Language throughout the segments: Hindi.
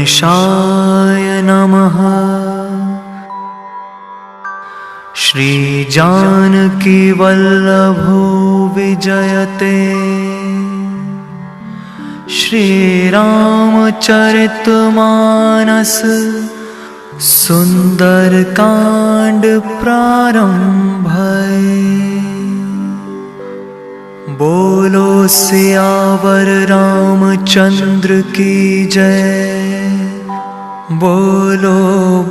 गणेशाय नमः। श्री जानकी वल्लभो विजयते, श्री रामचरितमानस सुंदर कांड प्रारंभ। बोलो सियावर रामचंद्र की जय, बोलो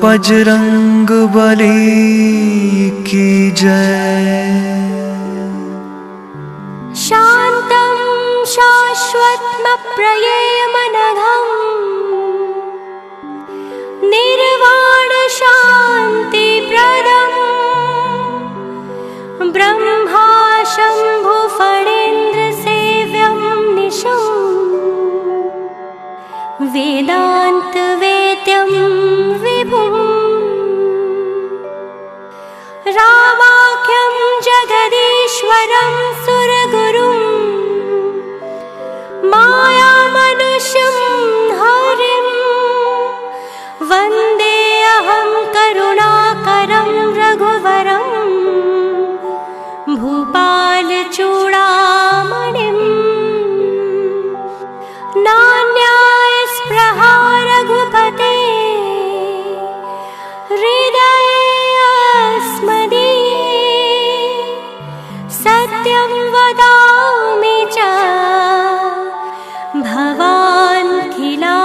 बजरंग बली की जय। शान्तं शाश्वतमप्रमेयमनघं, निर्वाण शान्तिप्रदं, ब्रह्मा शम्भु फणीन्द्र सेव्यं निशं, वेदांत वेद्यं विभुं, रामाख्यं जगदीश्वरं सुरगुरुं, मायामनुष्यं हरिं वन्देऽहं करुणाकरं रघुवरं, भूपालचूडामणिं। नान्यायस्पृहा रघुपते, हृदयेऽस्मदीये, सत्यं वदामि च भवान् खिलान्तरात्मा।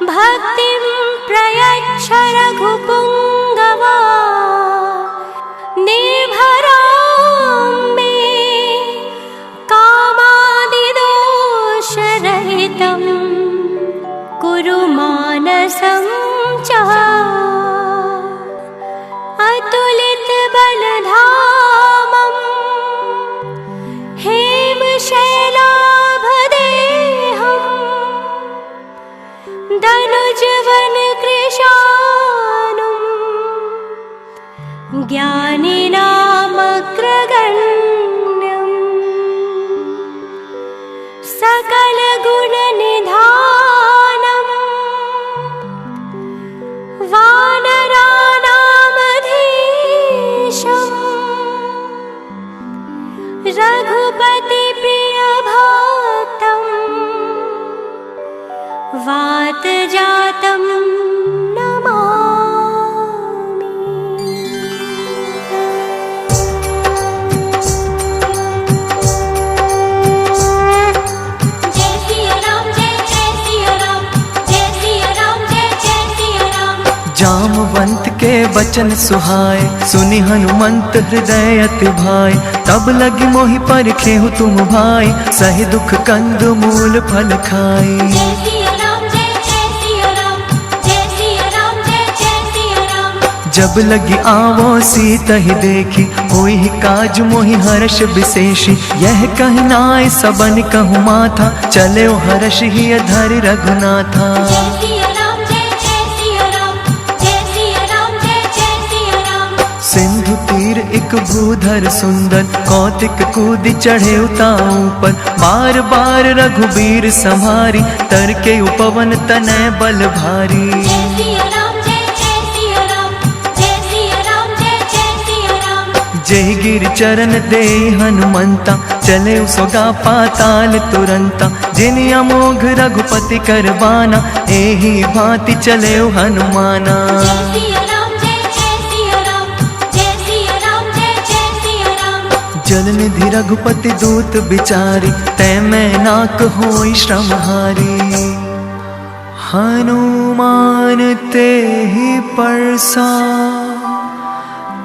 भक्तिं प्रयच्छ रघुपुङ्गवा, निर्भरां मे कामादिदोषरहितं, कुरु मानसं च अतुलितबलधामं, हेमशैलाभदेहं, दनुजवनकृशानुं, ज्ञानिनामग्रगण्यं, सकलगुणनिधानं, वानराणामधीशं, रघुपतिप्रियभक्तं, वातजातं नमामि। जय सिया राम, जय जय सिया राम, जय सिया राम, जय जय सिया राम। जामवंत के बचन सुहाए, सुनि हनुमंत हृदय अति भाई। तब लगी मोहि परखेहु तुम भाई, सहि दुख कंद मूल फल खाई। जय सिया राम, जय जय सिया राम, जय सिया राम, जय जय सिया राम। जब लगी आवो सीता ही देखी, होई ही काज मोहि हर्ष विशेषी। यह कहि नाय सबन कहु माथा, चले हर्ष ही धरि रघुनाथा। जय सिया राम, जय जय सिया राम, जय सिया राम, जय जय सिया राम। सिंधु तीर एक भूधर सुंदर, कौतिक कूदि चढ़े उताऊ पर। बार बार रघुबीर संहारी, तर के उपवन तनय बल भारी। जय सिया राम, जय जय सिया राम, जय सिया राम, जय जय सिया राम। जय गिर चरण दे हनुमंता, चले सोगा पाताल तुरंता। जिन अमोघ रघुपति करबाना, एही भांति चले हनुमाना। जय सिया राम, जय जय सिया राम, जय सिया राम, जय जय सिया राम। जलनिधि रघुपति दूत बिचारी, तै मैं नाक होई श्रमहारी। हनुमान तेहि परसा,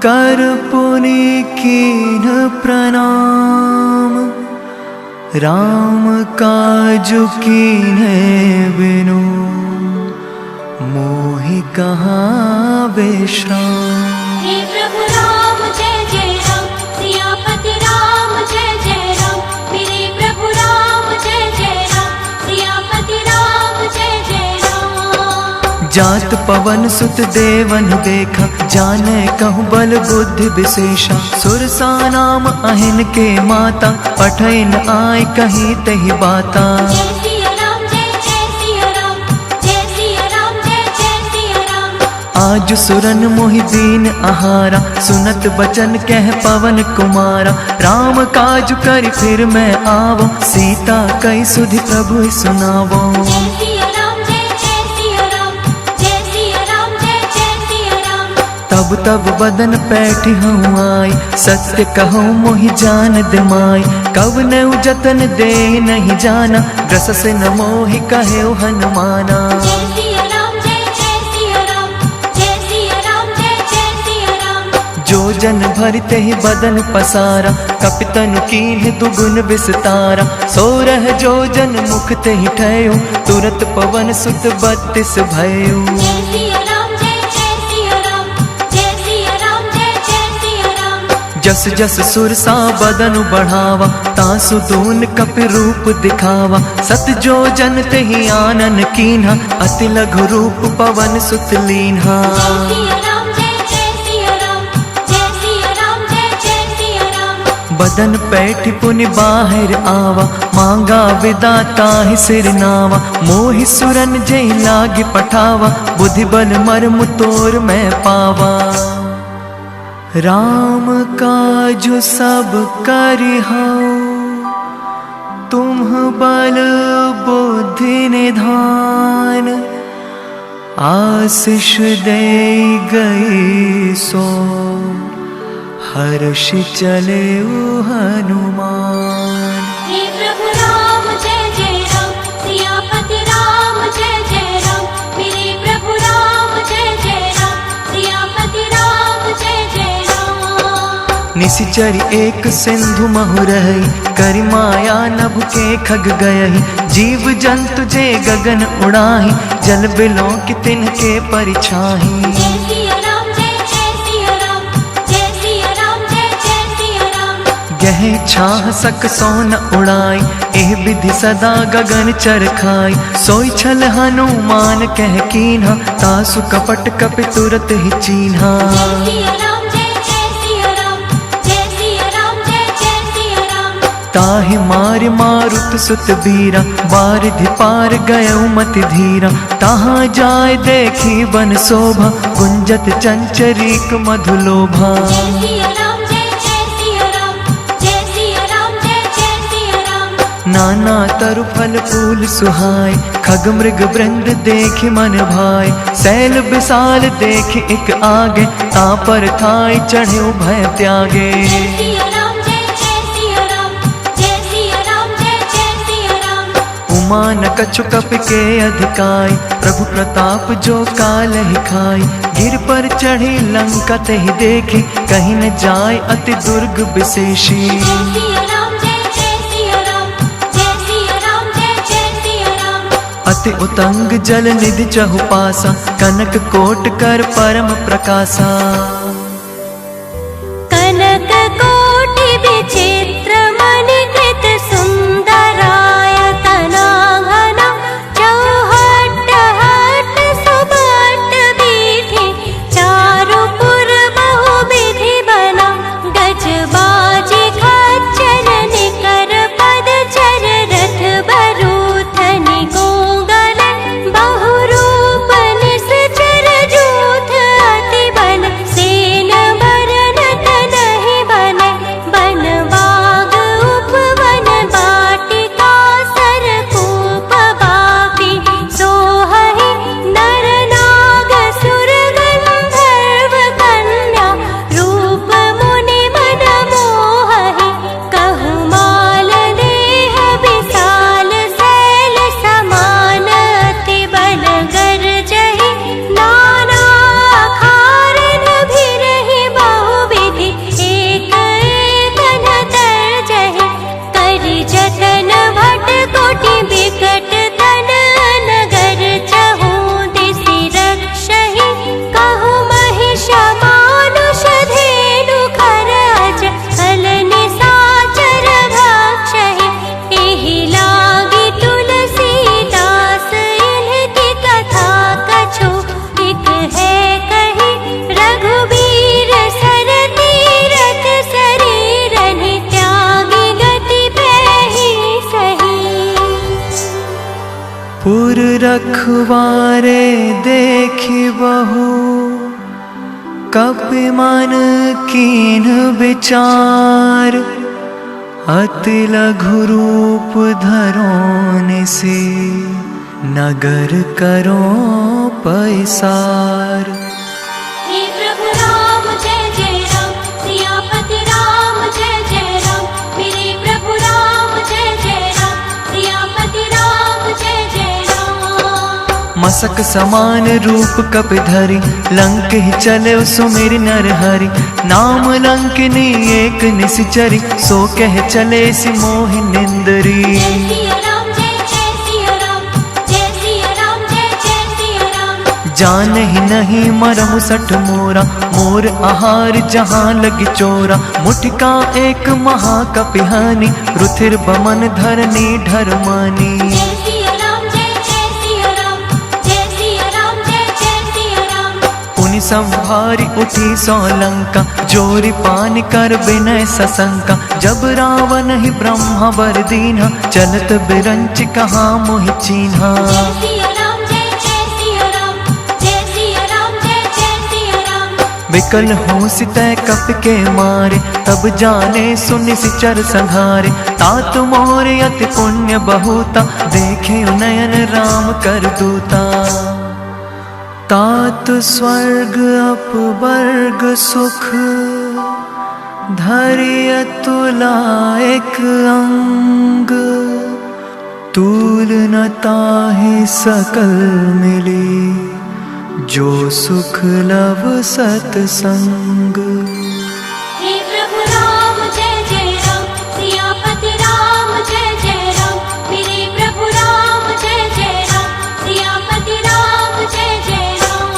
कर पुनि कीन्ह प्रणाम। राम काजु कीन्हे बिनु, मोहि कहाँ विश्राम। हे प्रभु राम जय जय राम, सियापति राम जय जय राम। मेरे प्रभु राम जय जय राम, सियापति राम जय जय राम। जात पवन सुत देवन देखा, जाने कहूँ बल बुद्धि विशेषा। सुरसा नाम अहिन के माता, पठैन आय कहीं तही बाता। जय सिया राम जय जय सिया राम, जय सिया राम जय जय सिया राम। आज सुरन मोहि दीन आहारा, सुनत बचन कह पवन कुमारा। राम काज कर फिर मैं आवो, सीता कई सुधि प्रभु सुनावो। जय सिया राम जय जय सिया राम, जय सिया राम जय जय सिया राम। तब तब बदन पैठी हूँ आई, सत्य कहूँ मोहि जान दिमाई। कब न जतन दे नहीं जाना, ग्रस से न मोहि कहे हनुमाना। जय सिया राम जय जय सिया राम, जय सिया राम जय जय सिया राम। जो जन भरते ही बदन पसारा, कपितनु कीन्ह दुगुन विस्तारा। सोरह जो जन मुख ते ही ठयो, तुरत पवन सुत 32 भयो। जय सिया राम जय जय सिया राम, जय सिया राम जय जय सिया राम। जस जस सुरसा बदन बढ़ावा, तासु दून कपि रूप दिखावा। सत जो जन ते ही आनन कीन्हा, अति लघु रूप पवन सुत लीन्हा। जय सिया राम जय जय सिया राम, जय सिया राम जय जय सिया राम। बदन पैठ पुनि बाहर आवा, मांगा विदा ताहि सिर नावा। मोहि सुरन जय लाग पठावा, बुद्धि बल मर्म तोर मैं पावा। राम काजु सब करिहौ, तुम बल बुद्धि निधान। आशीष दे गई सो, हर्ष चले हनुमान। हे प्रभु राम जय जय राम, सियापति राम जय जय राम। मेरे प्रभु राम जय जय राम, सियापति राम जय जय राम। निशिचरी एक सिंधु महु रही, करि माया नभ के खग गयहि। जीव जंतु जे गगन उड़ाही, जल बिलो कि तिनके परिछाही। जय सिया राम जय जय सिया राम, जय सिया राम जय जय सिया राम। गहे छाह सक सोन उड़ाई, एह विधि सदा गगन चरखाई। सोई छल हनुमान कह कीन्हा, तासु कपट कपि तुरत ही चीन्हा। जय सिया राम जय जय सिया राम, जय सिया राम जय जय सिया राम। ताहि मार मारुत सुत बीरा, बारिधि पार गयउ मति धीरा। तहाँ जाय देखी बन शोभा, गुंजत चंचरीक मधुलोभा। जय सिया राम जय जय सिया राम, जय सिया राम जय जय सिया राम। नाना तरु फल फूल सुहाय, खग मृग वृंद देख मन भाय। सैल विशाल देख एक आगे, तापर थाई चढ़े भय त्यागे। जय सिया राम जय जय सिया राम, जय सिया राम जय जय सिया राम। उमान कछु कपि के अधिकाई, प्रभु प्रताप जो काल ही खाई। गिर पर चढ़ी लंका ते ही देखी, कहीं न जाय अति दुर्ग विशेषी। जय सिया राम जय जय सिया राम, जय सिया राम जय जय सिया राम। अति उतंग जल निधि चहुपासा, कनक कोट कर परम प्रकाशा। कनक कोटि विचित्र मणिकृत सुंदराय तनाघना। चौहट हट सुबट बीठी, चारु पुर बहु विधि बना। गज बाजी खच्चर निकर पद चर, रथ बरूथ निगोगल। बहुरूप निश्चर जूथ अति बल, से पुर रखवारे देखी बहु, कपि मन कीन विचार। अति लघु रूप धरों से, नगर करो पैसार। हे प्रभु राम जय जय राम, सियापति राम जय जय राम। मेरे प्रभु राम जय जय राम, सियापति राम जय जय राम। मसक समान रूप कपि धरि, लंक ही चले सुमिर नर हरि। नाम लंकिनी एक निसिचरी, सो कह चले सि मोहि निंदरी। जय सिया राम जय जय सिया राम, जय सिया राम जय जय सिया राम। जान ही नहीं मरहु सठ मोरा, मोर आहार जहाँ लगी चोरा। मुठिका एक महाकपिहानी, रुथिर बमन धरनी ढरमानी। जय सिया राम जय जय सिया राम, जय सिया राम जय जय सिया राम। पुनि संभारी उठी सौलंका, जोरी पान कर विनय सशंका। जब रावण ही ब्रह्मा वर दीन्हा, चलत बिरंच कहा मोहि चीन्हा। जय सिया राम जय जय सिया राम, जय सिया राम जय जय सिया राम। विकल हो सितै कप के मारे, तब जाने सुनि सिचर संघारे। तात मोर अति पुण्य बहुता, देखे नयन राम कर दूता। तात स्वर्ग अपवर्ग सुख, धरिय तुला एक अंग। तूल न ताहि सकल मिली, जो सुख लव सतसंग। हे प्रभु राम जय जय राम, सियापति राम जय जय राम। मेरे प्रभु राम जय जय राम, सियापति राम जय जय राम।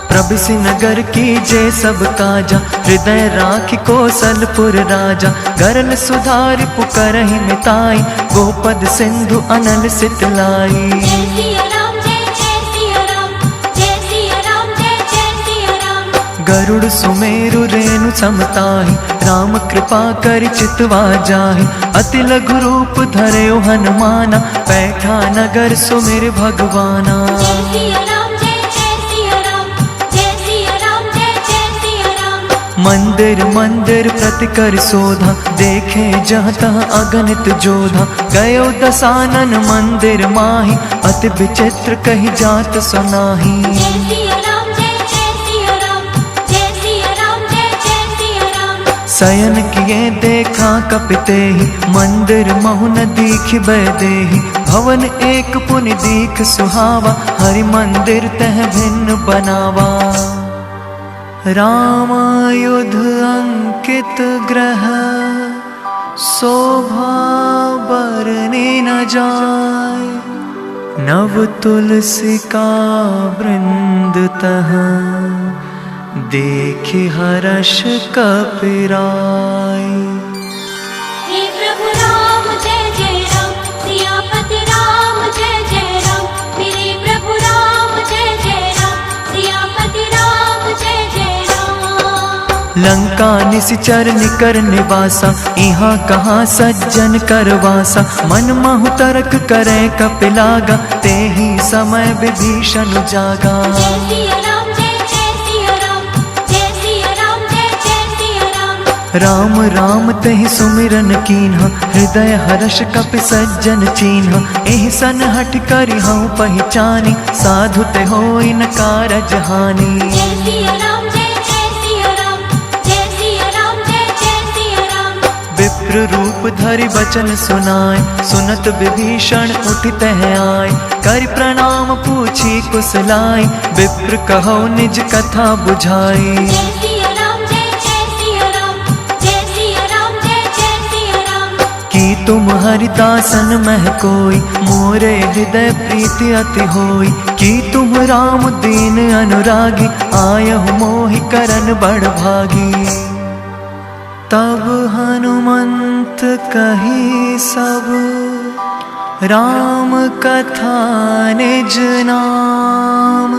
प्रभिसि नगर की जय सब काजा, हृदय राखि कौशलपुर राजा। गरल सुधारि पुकारहि मिताई, गोपद सिंधु अनल सितलाई। जय सिया राम जय जय सिया राम, जय सिया राम जय जय सिया राम। गरुड़ सुमेरु रेणु समताहि, राम कृपा करि चितवा जाहि। अति लघु रूप धरयो हनुमाना, बैठा नगर सुमिर भगवाना। जय सिया राम जय जय सिया राम, जय सिया राम जय जय सिया राम। मंदिर मंदिर प्रति कर शोधा, देखे जहाँ तहाँ अगणित जोधा। गयो दसानन मंदिर माही, अति विचित्र कही जात सुनाही। जय सिया राम जय जय सिया राम, जय सिया राम जय जय सिया राम। शयन किए देखा कपितेहि, मंदिर महु न दीखि बैदेहि। भवन एक पुनि दीख सुहावा, हरि मंदिर तह भिन्न बनावा। रामायुध अंकित ग्रह, शोभा बरने न जाय। नव तुलसी का वृंद तह, देखि हर्ष कपिराय। हे प्रभु राम जय जय राम, सियापति राम जय जय राम। मेरे प्रभु राम जय जय राम, सियापति राम जय जय राम। लंका निसिचर निकर निवासा, इहाँ कहाँ सज्जन करवासा। मन महु तरक करे कपिलागा, तेहि समय विभीषण जागा। जय सिया राम जय जय सिया राम, जय सिया राम जय जय सिया राम। राम राम तेहि सुमिरन कीन्हा, हृदय हर्ष कपि सज्जन चीन्हा। एहि सन हठ करि हऊँ पहिचानी, साधु ते होई न कारज हानि। जय सिया राम जय जय सिया राम, जय सिया राम जय जय सिया राम। विप्र रूप धरि बचन सुनाय, सुनत विभीषण उठि तह आय। करि प्रणाम पूछी कुशलाई, विप्र कहो निज कथा बुझाई। जय सिया राम जय जय सिया राम, जय सिया राम जय जय सिया राम। की तुम हरिदासन मह कोई, मोरे हृदय प्रीति अति होई। की तुम राम दीन अनुरागी, आयहु मोहि करन बड़ भागी। तब हनुमंत कही सब, राम कथा निज नाम।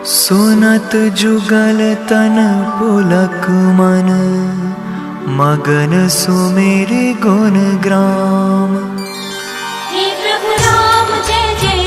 सुनत जुगल तन पुलक मन, मगन सुमेर गुण ग्राम। हे प्रभु राम जय जय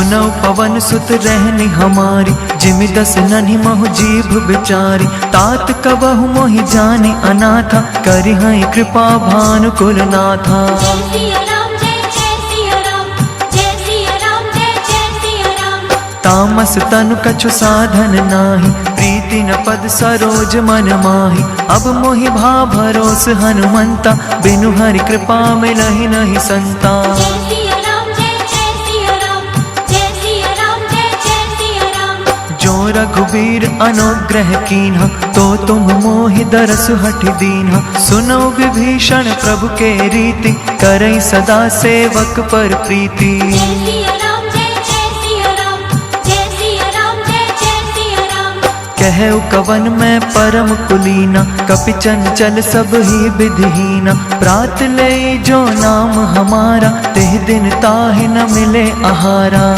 सुनो पवन सुत रहनी हमारी, जिमि दस नन्ही महु जीभ बिचारी। तात कबहु मोहि जाने अनाथा, करि हई कृपा भानु कुल नाथा। जय सिया राम जय जय सिया राम, जय सिया राम जय जय सिया राम। तामस तनु कछु साधन नाही, प्रीति न पद सरोज मन माही। अब मोहि भा भरोस हनुमंता, बिनु हरि कृपा मिलहि नहीं संता। जय सिया राम जय जय सिया राम, जय सिया राम जय जय सिया राम। जो रघुबीर अनुग्रह कीन्हा, तो तुम मोहि दरसु हठि दीन्हा। सुनो विभीषण प्रभु के रीति, करई सदा सेवक पर प्रीति। जय सिया राम जय जय सिया राम, जय सिया राम जय जय सिया राम। कहु कवन मैं परम कुलीना, कपि चंचल सब ही विधिहीना। प्रात ले जो नाम हमारा, तेह दिन ताहि न मिले आहारा।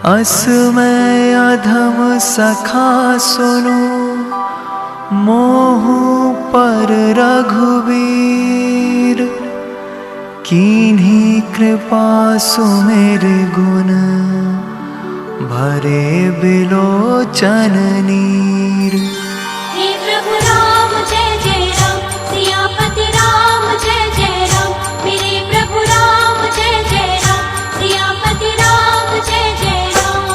अस मैं अधम सखा सुनो, मोहु पर रघुवीर। कीन्ही कृपा सुमेर गुण, भरे बिलोचन नीर। हे प्रभु राम जय जय राम, सियापति राम जय जय राम। मेरे प्रभु राम जय जय राम, सियापति राम जय जय राम।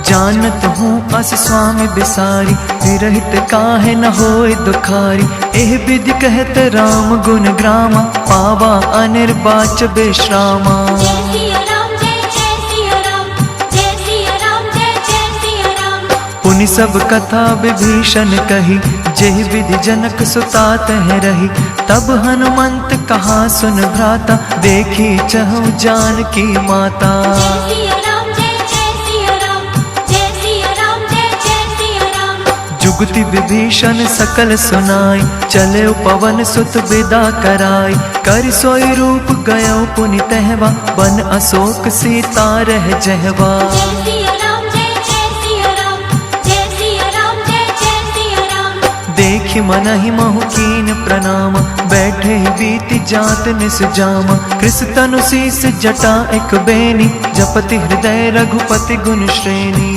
जानत हूँ अस स्वामी बिसारी, विरहित काहे न होय दुखारी। एह विधि कहत राम गुण ग्रामा, पावा अनिर्वाच विश्रामा। जय सिया राम जय जय सिया राम, जय सिया राम जय जय सिया राम। पुनि सब कथा विभीषण कही, जेह विधि जनक सुता तह रही। तब हनुमंत कहा सुन भ्राता, देखी चहु जानकी माता। जय सिया राम जय जय सिया राम, जय सिया राम जय जय सिया राम। जुगति विभीषण सकल सुनाई, चले पवन सुत विदा कराई। कर सोई रूप गयो पुनि तहवा, बन अशोक सीता रह जहवा। जय सिया राम जय जय सिया राम, जय सिया राम जय जय सिया राम। देखि मनहि महु कीन प्रणाम, बैठे बीति जात निस जामा। कृस तनु शीस जटा एक बेनी, जपति हृदय रघुपति गुण श्रेणी।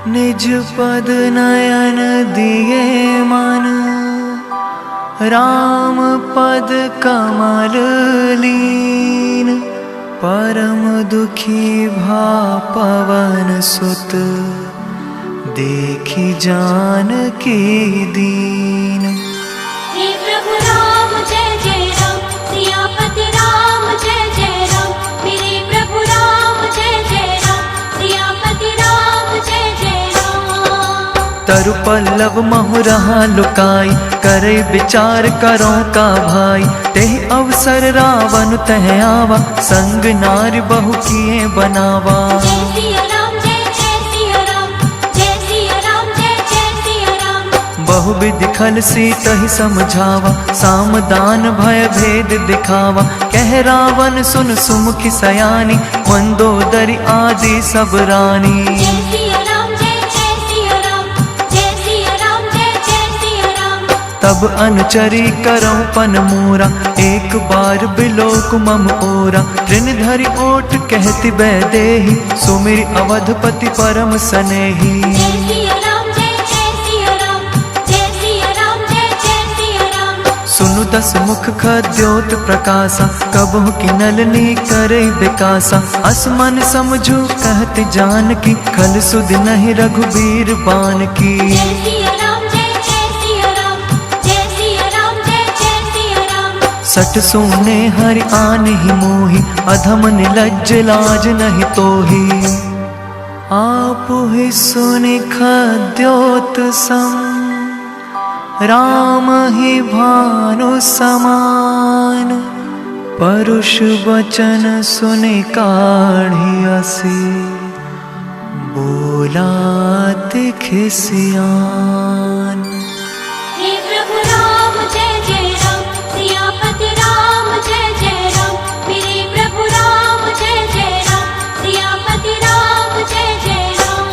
निज पद नयन दिए मन, राम पद कमल लीन। परम दुखी भा पवन सुत, देखी जानकी दीन। हे प्रभु राम जय जय राम, सियापति राम जय जय राम। मेरे प्रभु राम जय जय राम, सियापति राम जय जय राम। तरु पल्लव महु रहा लुकाई, करे विचार करो का भाई। तेह अवसर रावण तह आवा, संग नारी बहु किए बनावा। जय सिया राम जय जय सिया राम, जय सिया राम जय जय सिया राम। बहुविधि खल सीतहि समझावा, सामदान भय भेद दिखावा। कह रावण सुन सुमुखी सयानी, मंदोदरी आदि सब रानी। जय सिया राम जय जय सिया राम, जय सिया राम जय जय सिया राम। तब अनुचरी करऊं पन मोरा, एक बार बिलोक मम ओरा। ऋण धरि ओट कहति बैदेही, सुमिरि अवधपति परम सनेही। जय सिया राम जय जय सिया राम, जय सिया राम जय जय सिया राम। सुनु दस मुख खद्योत प्रकाशा, कबहु की नलनी करे विकासा। असमन समझू कहत जानकी, खल सुध नहीं रघुबीर बान की। जय सिया राम जय जय सिया राम, जय सिया राम जय जय सिया राम। सट सोने हरि आन ही मोहि, अधम निलज्ज लाज नहीं तोहि। आप ही सुनि खद्योत सम, राम ही भानु समान। परुष वचन सुनि काढ़ी असी, बोला खिसियान। हे प्रभु राम जय जय राम, सियापति राम जय जय राम। मेरे प्रभु राम जय जय राम, सियापति राम जय जय राम।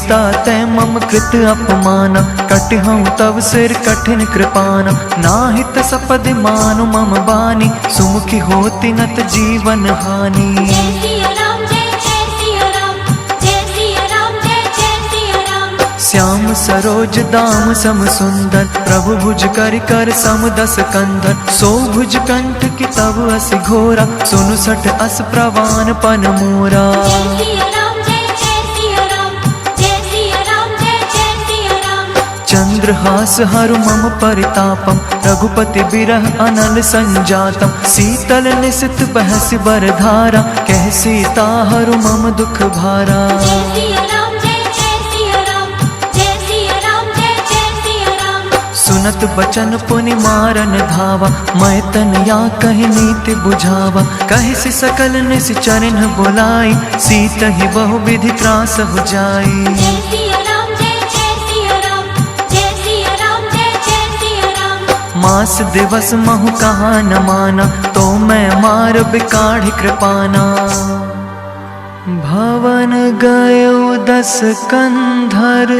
सीता तै मम कृत अपमाना, कटिहऊँ तव सिर कठिन कृपाना। नाहित सपद मानु मम बानी, सुमुखी होती नत जीवन हानि। जय सिया राम जय जय सिया राम, जय सिया राम जय जय सिया राम। श्याम सरोज दाम सम सुंदर, प्रभु भुज कर कर सम दस कंधर। सो भुज कंठ की तब अस घोरा, सुनु सठ अस प्रवान पन मोरा। जय सिया राम जय जय सिया राम, जय सिया राम जय जय सिया राम। चंद्रहास हरु मम परितापम, रघुपति बिरह अनल संजातम। शीतल निसित बहस बरधारा, कह सीता हरु मम दुख भारा। जय सिया राम जय जय सिया राम, जय सिया राम जय जय सिया राम। सुनत बचन पुनि मारन धावा, मैं तन या कहि नीति बुझावा। कहि सि सकल निस चरण बुलाई, सीत ही बहु विधि त्रास हो जाई। जय सिया राम जय जय सिया राम, जय सिया राम जय जय सिया राम। मास दिवस महु कहा न माना, तो मैं मार बिकाढ़ कृपाना। भवन गयो दस कंधर,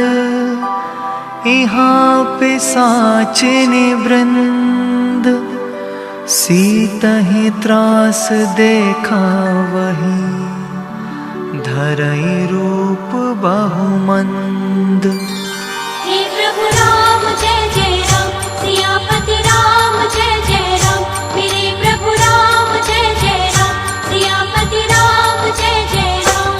यहाँ पिशाचिनी वृंद। सीतहि त्रास देखा वही, धरई रूप बहुमंद। हे प्रभु राम जय जय राम, सियापति राम जय जय राम। मेरे प्रभु राम जय जय राम, सियापति राम जय जय राम।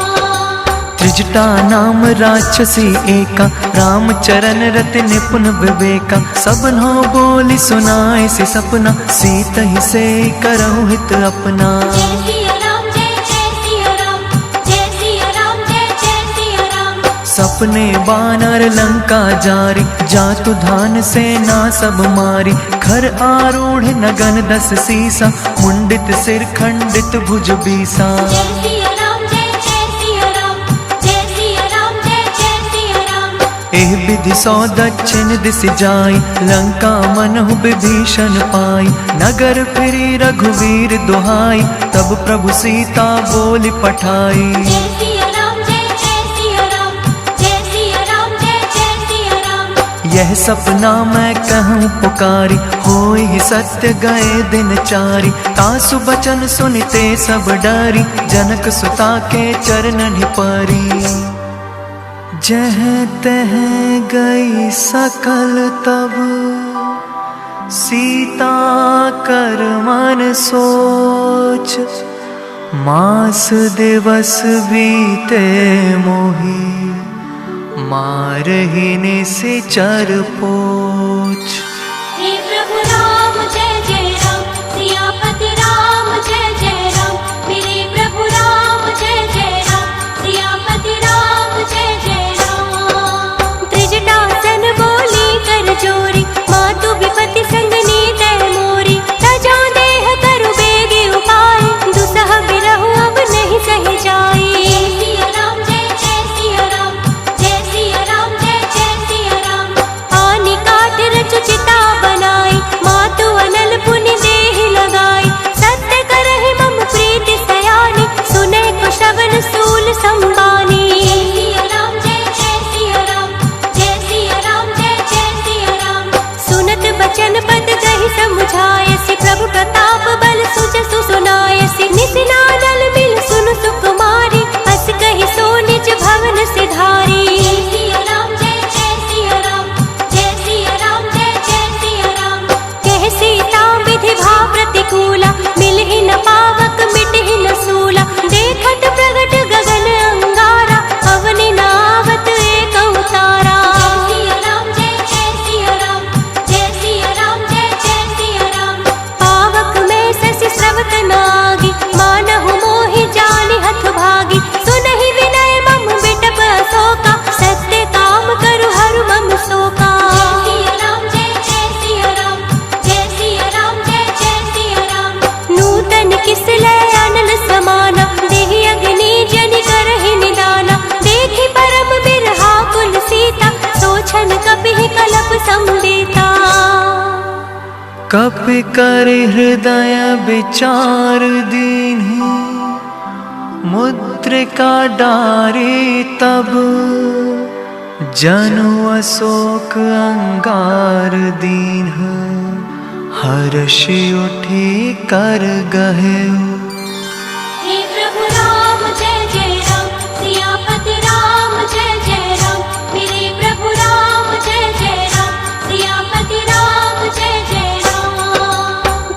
त्रिजटा नाम राक्षसी एका, राम चरण रति निपुण विवेका। सबनो बोली सुनाए से सपना, सीत ही से करहु हित अपना। जय सिया राम जय जय सिया राम, जय सिया राम जय जय सिया राम। सपने बानर लंका जारी, जातु धान सेना सब मारी। खर आरूढ़ नगन दस सीसा, मुंडित सिर खंडित भुज बीसा। जय सिया राम जय जय सिया राम, जय सिया राम जय जय सिया राम। एह विधि सौ दक्षिण दिस जाई, लंका मनहु विभीषण पाई। नगर फिरी रघुवीर दुहाई, तब प्रभु सीता बोली पठाई। जय सिया राम जय जय सिया राम, जय सिया राम जय जय सिया राम। यह सपना मैं कहूँ पुकारी, होई ही सत्य गए दिन चारी। तासु बचन सुनिते सब डरी, जनक सुता के चरणन परी। जह तह गई सकल तब, सीता कर मन सोच। मास दिवस बीते मोहि, मारहि निश्चर पोछ। हे प्रभु राम जय जय राम, सियापति राम जय जय राम। मेरे प्रभु राम जय जय राम, सियापति राम जय जय राम। त्रिजटासन बोली कर जोरी, मातु विपति संगनी तै मोरी। तजो देह करु बेगी उपाय, दुसह बिरहु अब नहीं सहि जाई। जय सिया राम जय जय सिया राम, जय सिया राम जय जय सिया राम। आनि काट रच चिता बनाई, मातु अनल पुनि देहि लगाई। सत्य करहि मम प्रीति सयानी, सुने कुशवन सूल संबानी। जय सिया राम जय जय सिया राम, जय सिया राम जय जय सिया राम। सुनत बचन पद कहि समुझायसि, प्रभु प्रताप बल सुजसु सुनायसि। निसिनादल मिल सुनु सुकुमारी, अस कहि सो निज भवन सिधारी। जय सिया राम जय जय सिया राम, जय सिया राम जय जय सिया राम। कह सीता विधि भाव प्रतिकूला, मिलहि न पावक मिटहि न सूला। देखत प्रगट गगन अंगारा, अवनि नावत एक अवतारा। जय सिया राम जय जय सिया राम, जय सिया राम जय जय सिया राम। पावक में शशि स्रवत नागी, मानहु मोहि जानि हथ भागी। सुनहि विनय मम बिटप अशोका, सत्य काम करु हरु मम शोका। जय सिया राम जय जय सिया राम, जय सिया राम जय जय सिया राम। नूतन किस लय अनल समाना, देहि अग्नि जनि करहि निदाना। देखि परम बिरहा कुल सीता, सोछन कपिहि कलप संबीता। कपि कर हृदय विचार दीन्हि, मुद्रिका डारी तब। जनु अशोक अंगार दीन, हर्षि उठी कर गहेउ। हे प्रभु राम जय जय राम, सियापति राम जय जय राम, मेरे प्रभु राम जय जय राम, सियापति राम जय जय राम।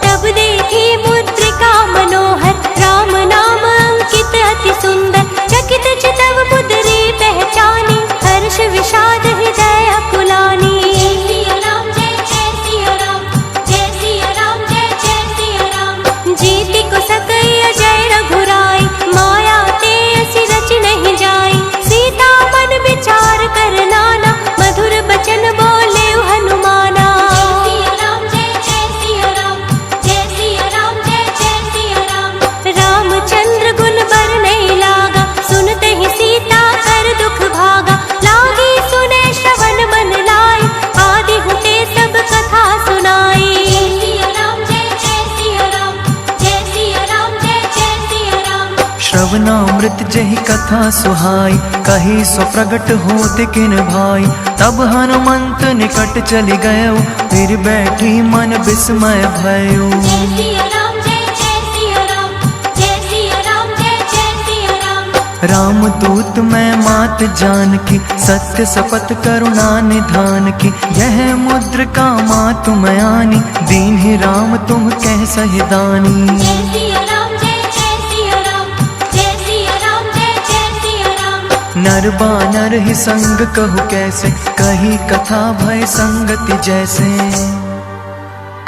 तब देखी मुद्रिका मनोहर, राम नाम अंकित अति सुंदर, चकित चितव मुद्री पहचानी, हर्ष विषाद हृदय अकुलानी। जय सिया राम जय जय सिया राम, जय सिया राम जय जय सिया राम। जीति को सकई अजय रघुराई, माया ते असी रच नहीं जाई। सीता मन विचार कर नाना, मधुर बचन बोले हनुमाना। जय सिया राम जय जय सिया राम, जय सिया राम जय जय सिया राम। रामचंद्र गुण बर नहीं लागा, सुनते ही सीता कर दुख भागा। लागी सुने श्रवण मन लाई, आदि होते सब कथा सुनाई। जय सिया राम जय जय सिया राम, जय सिया राम जय जय सिया राम। श्रवणामृत जहि कथा सुहाई, कही सो प्रगट होत किन भाई। तब हनुमंत निकट चली गयो, फिर बैठी मन विस्मय भयो। जय सिया राम जय जय सिया राम, जय सिया राम जय जय सिया राम। रामदूत मैं मात जानकी, सत्य शपथ करुणा निधान की। यह मुद्रिका मात मैं आनी, दीन ही राम तुम कह सहिदानी। जय सिया राम जय जय सिया राम, जय सिया राम जय जय सिया राम। नर बानर ही संग कहु कैसे, कही कथा भय संगति जैसे।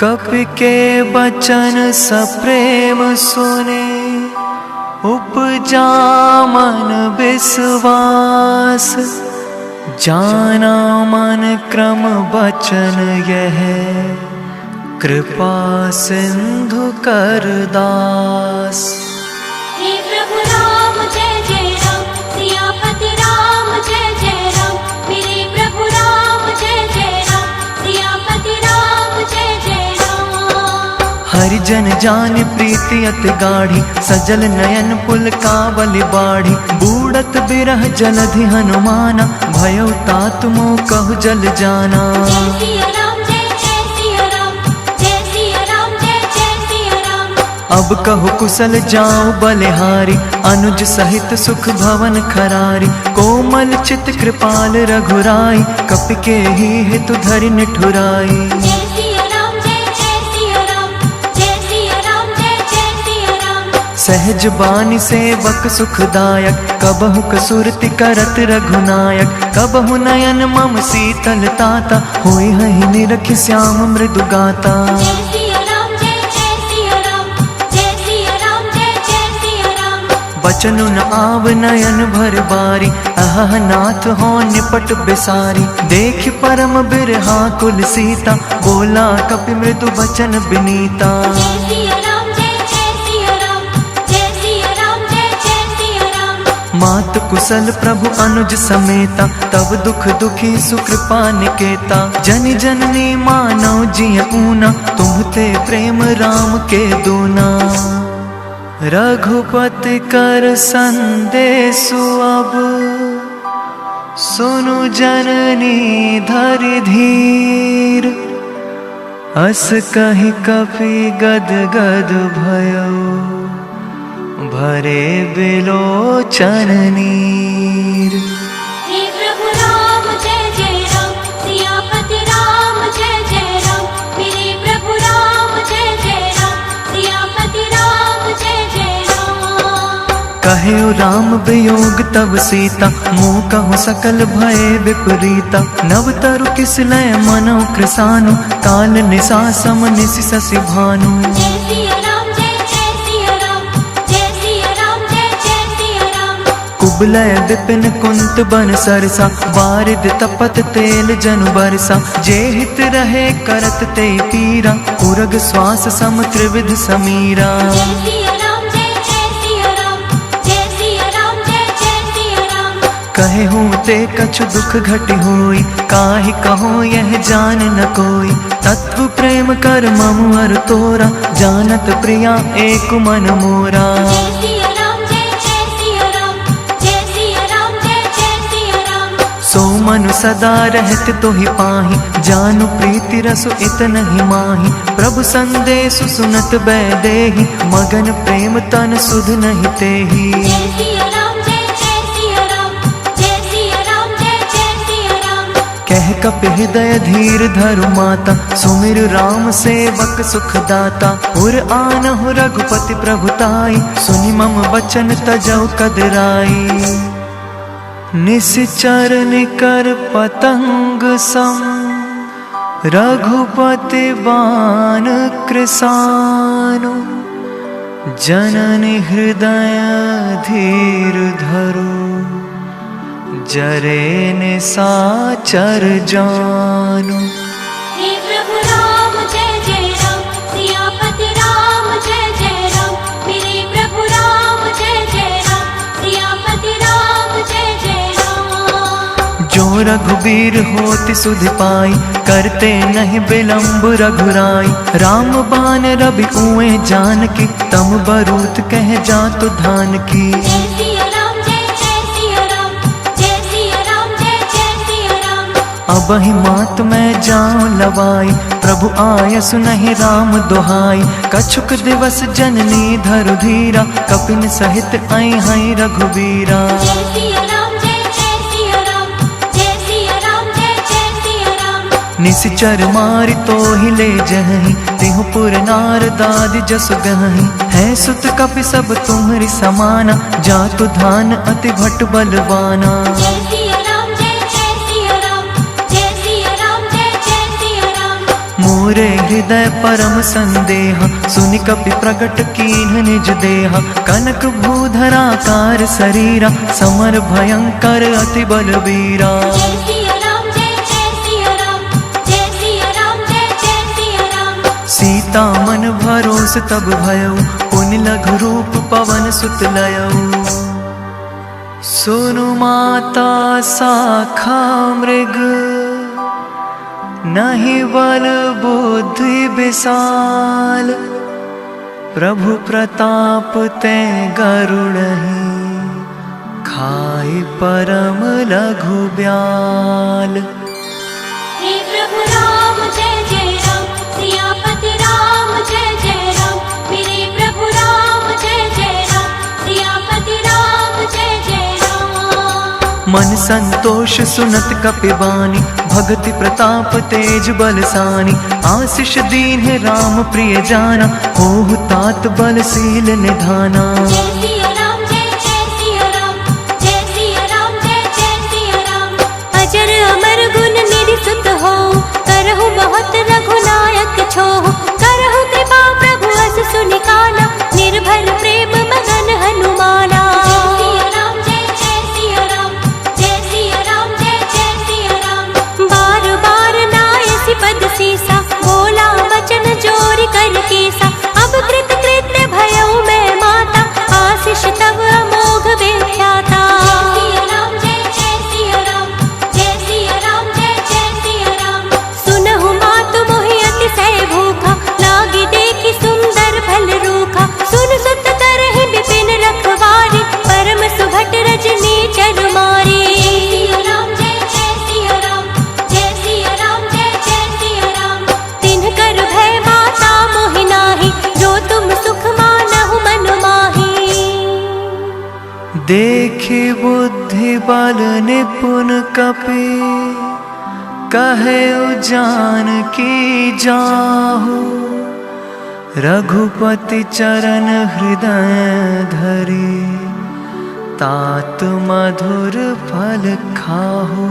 कपि के बचन सप्रेम सुने, उपजा मन विश्वास। जाना मन क्रम बचन यह, कृपा सिंधु कर दास। हे प्रभु राम जय जय राम, सियापति राम जय जय राम, मेरे प्रभु राम जय जय राम, सियापति राम जय जय राम। हरिजन जान प्रीति अति गाढ़ी, सजल नयन पुलकावल बाढ़ी। बूढ़त बिरह जलधि हनुमाना, भयो तात मोह कहु जल जाना। जय सिया राम जय जय सिया राम, जय सिया राम जय जय सिया राम। अब कहु कुशल जाऊं बलिहारी, अनुज सहित सुख भवन खरारी। कोमल चित कृपाल रघुराई, कपि के ही हेतु धरि निठुराई। जय सिया राम जय जय सिया राम, जय सिया राम जय जय सिया राम। सहज बानी सेवक सुखदायक, कबहु कसुरति करत रघुनायक। कबहु नयन मम शीतल ताता, होय हहि निरखि श्याम मृदु गाता। जय सिया राम जय जय सिया राम, जय सिया राम जय जय सिया राम। बचनु न आव नयन भर बारी, अहह नाथ हो निपट बिसारी। देख परम बिरहा कुल सीता, बोला कपि मृदु बचन बिनीता। जय सिया राम जय जय सिया राम, जय सिया राम जय जय सिया राम। मात कुशल प्रभु अनुज समेता, तब दुख दुखी सुकृपा निकेता। जन जननी मानव जिय ऊना, तुम्हते प्रेम राम के दूना। रघुपति कर संदेशु अब, सुनु जननी धरि धीर। अस कहि कपि गद गद भयो, भरे बिलोचन नीर। हे प्रभु राम जय जय राम, सियापति राम जय जय राम, मेरे प्रभु राम जय जय राम, सियापति राम जय जय राम। कहे राम वियोग तब सीता, मोह कहु सकल भय विपरीता। नव तरु किसलय मनो कृसानु, काल निसा सम निसि शशि भानु। जय सिया राम जय जय सिया राम, जय सिया राम जय जय सिया राम। कुबलय विपिन कुंत बन सरसा, बारिद तपत तेल जनु बरसा। जे हित रहे करत ते पीरा, उरग श्वास सम त्रिविध समीरा। जय सिया राम जय जय सिया राम, जय सिया राम जय जय सिया राम। कहे हूँ ते कछु दुख घटि होई, काहि कहो यह जान न कोई। तत्व प्रेम कर ममु अर तोरा, जानत प्रिया एक मन मोरा। जय सिया राम जय जय सिया राम, जय सिया राम जय जय सिया राम। सो मन सदा रहत तो ही पाही, जानु प्रीति रसु इतन ही माही। प्रभु संदेशु सुनत बैदेही, मगन प्रेम तन सुध नहीं तेही। जय सिया राम जय जय सिया राम, जय सिया राम जय जय सिया राम। कह कपि हृदय धीर धरु माता, सुमिर राम सेवक सुख दाता। उर आनहु रघुपति प्रभुताई, सुनि मम बचन तजौ कदराई। निश्चर निकर पतंग सम, रघुपति बाण कृसानु। जननि हृदय धीर धरो, जरे निसाचर जानु। हे प्रभु राम जय जय राम, सियापति राम जय जय राम। मेरे प्रभु राम जय जय राम, सियापति राम जय जय राम। जो रघुबीर होति सुधि पाई, करते नहीं विलम्ब रघुराई। राम बान रवि कुएं जानकी, तम बरूत कह जातु धान की। जय सिया राम जय जय सिया राम, जय सिया राम जय जय सिया राम। अबहि मात मैं जाऊं लवाई, प्रभु आय सुनहि राम दोहाई। कछुक दिवस जननी धरु धीरा, कपिन सहित आई हई रघुबीरा। जय सिया राम जय जय सिया राम, जय सिया राम जय जय सिया राम। निश्चर मारि तो ही ले जहीं, तिहु पुर नार दादि जसु गहीं। है सुत कपि सब तुम्हरि समाना, जातु धान अति भट बलवाना। जय सिया राम जय जय सिया राम, जय सिया राम जय जय सिया राम। मोरे हृदय परम संदेह, सुनि कपि प्रगट कीन्ह निज देह। कनक भूधराकार शरीरा, समर भयंकर अति बलबीरा। जय सिया राम जय जय सिया राम, जय सिया राम जय जय सिया राम। सीता मन भरोस तब भयउ, पुनि लघु रूप पवन सुत लयउ। सुनु माता साखा मृग, नहीं बल बुद्धि विशाल। प्रभु प्रताप ते गरुड़हि, खाई परम लघु ब्याल। हे प्रभु राम जय जय राम, सियापति राम जय जय राम। मेरे प्रभु राम जय जय राम, सियापति राम जय जय राम। मन संतोष सुनत कपिबानी, भगति प्रताप तेज बलसानी। आशीष दीन राम प्रिय जाना, होहु तात बलशील निधाना। जय सिया राम जय जय सिया राम, जय सिया राम जय जय सिया राम। अजर अमर गुण निधि सुत हो, करहु बहुत रघुनायक छोह। करहु कृपा प्रभु अस सुनिकाना, निर्भर प्रेम मगन हनुमाना। जय सिया राम जय जय सिया राम, जय सिया राम जय जय सिया राम। बार बार नायसि पद सीसा, बोला वचन जोरि कर केसा। अब कृत कृत्य भयउ मैं माता, आशीष तब अमोघ व्याख्याता। जय सिया राम जय जय सिया राम, जय सिया राम जय जय सिया राम। सुनहु मातु मोहि अतिशय भूखा, लागी देखि सुंदर फल रूखा। सुन सुत करहि विपिन रखवारी, परम सुभट रजनी चर मारी। जय सिया राम जय जय सिया राम, जय सिया राम जय जय सिया राम। तिन्ह कर भय माता मोहि नाहि, जो तुम सुख मानहु मन माहि। देखि बुद्धि बल निपुण कपि, कहे जानकी जाहु। रघुपति चरण हृदय धरि, तात मधुर फल खाहु।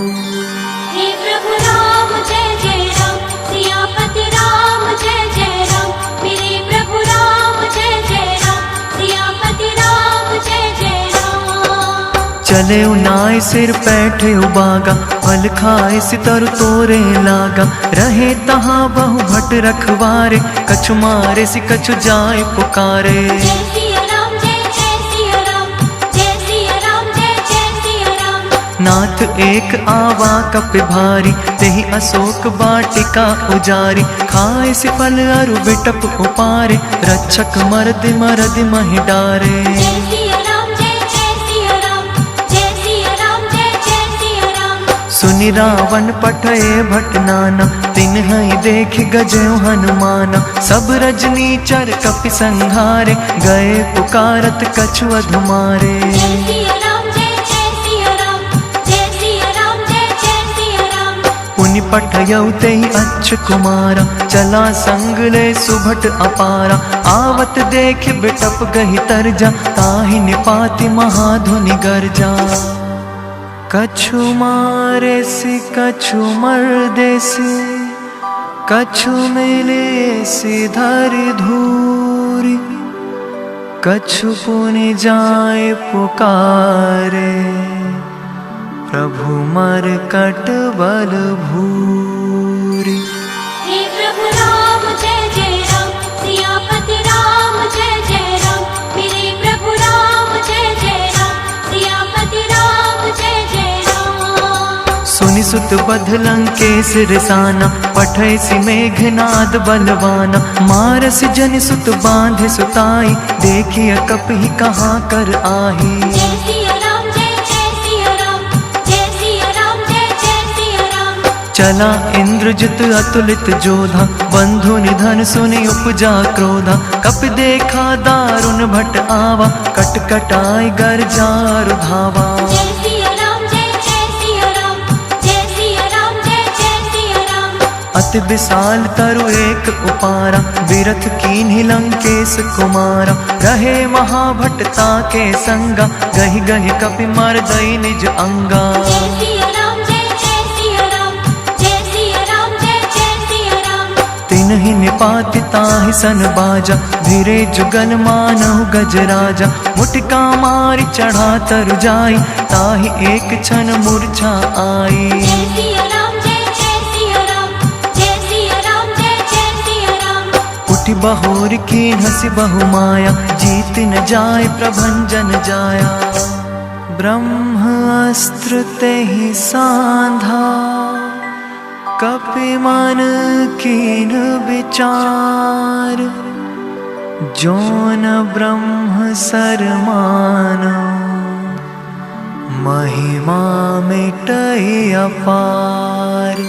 हे प्रभु राम जय जय राम, सियापति राम जय जय राम। मेरे प्रभु राम जय जय राम, सियापति राम जय जय राम। चले नाय सिर पैठे उबागा, फल खाए सितर तोरे लागा। रहे तहाँ बहु भट रखवारे, कछु मारे सि कछु जाय पुकारे। जय सिया राम जय जय सिया राम, जय सिया राम जय जय सिया राम। नाथ एक आवा कपि भारी, तेहि अशोक वाटिका उजारी। खाए सि फल अरु बिटप उपारे, रक्षक मरदि मरदि महि डारे। जय सिया राम जय जय सिया राम, जय सिया राम जय जय सिया राम। सुनि रावण पठये भट नाना, तिन्हि देख गजयो हनुमाना। सब रजनी चर कपि संहारे, गए पुकारत कछु अधुमारे। जय सिया राम जय जय सिया राम, जय सिया राम जय जय सिया राम। पुनि पठयउ तेहि अच्छ कुमारा, चला संग ले सुभट अपारा। आवत देख बिटप गहि तरजा, ताहि निपाति महाधुनि गर्जा। कछु मारे सि कछु मर्देसि, कछु मिले सि धरि धूरि। कछु पुनि जाय पुकारे, प्रभु मरकट बल भूरि। हे प्रभु राम जय जय राम, सियापति राम जय जय राम। मेरे प्रभु राम जय जय राम, सियापति राम जय जय राम। सुनि सुत बध लंकेश रिसाना, पठय सि मेघनाद बलवाना। मारस जन सुत बांधे सुताई, देखिय कपि कहाँ कर आही। जय सिया राम जय जय सिया राम, जय सिया राम जय जय सिया राम। चला इंद्रजित अतुलित जोधा, बंधु निधन सुनि उपजा क्रोधा। कपि देखा दारुण भट आवा, कट कटाई गर्जार धावा। जय सिया राम जय जय सिया राम, जय सिया राम जय जय सिया राम। अति विशाल तरु एक उपारा, बिरथ कीन्हि लंकेश कुमारा। रहे महाभटता के संगा, गहि गहि कपि मर्दई निज अंगा। जय सिया राम जय जय सिया राम, जय सिया राम जय जय सिया राम। तिन्हि निपाति ताहि सन बाजा, धीरे जुगल मानहु गजराजा। मुटिका मारि चढ़ा तरु जाई, ताहि एक क्षण मूर्छा आई। जय सिया राम जय जय सिया राम, जय सिया राम जय जय सिया राम। उठि बहोर कीन हसि बहु माया, जीत न जाय प्रभंजन जाया। ब्रह्म अस्त्र तेहि सांधा, कपि मन कीन विचार। जो न ब्रह्म सर मानो, महिमा मिटई अपार।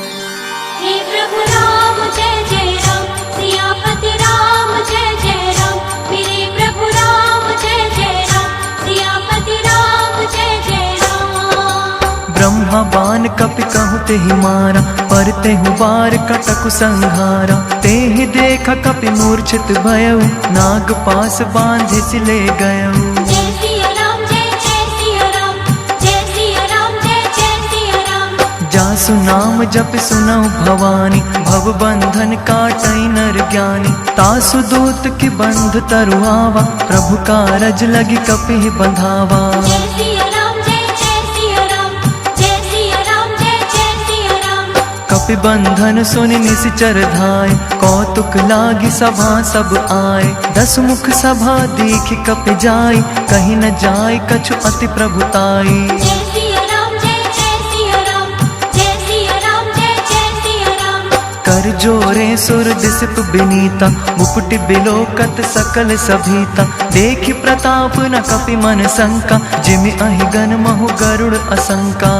हे प्रभु राम जय जय राम, सियापति राम जय जय राम। मेरे प्रभु राम जय जय राम, सियापति राम जय जय राम। ब्रह्मा बान कपि कहु तेहि मारा, पर तेहु बार कटकु संहारा। तेहि देख कपि मूर्छित भयउ, नाग पास बांधे सि ले गयउ। जय सिया राम जय जय सिया राम, जय सिया राम जय जय सिया राम। जासु नाम जप सुनऊ भवानी, भव बंधन काटई नर ज्ञानी। तासु दूत की बंध तरु आवा, प्रभु कारज लगी कपि बंधावा। जय सिया राम जय जय सिया राम, जय सिया राम जय जय सिया राम। कपि बंधन सुनि निश्चर धाय, कौतुक लागी सभा सब आए। दस मुख सभा देखि कपि जाई, कहीं न जाय कछु अति प्रभुताई। जय सिया राम जय जय सिया राम, जय सिया राम जय जय सिया राम। कर जोरे सुर दिसप बिनीता, मुकुट बिलोकत सकल सभीता। देखि प्रताप न कपि मन शंका, जिमि अहि गन महु गरुड़ असंका।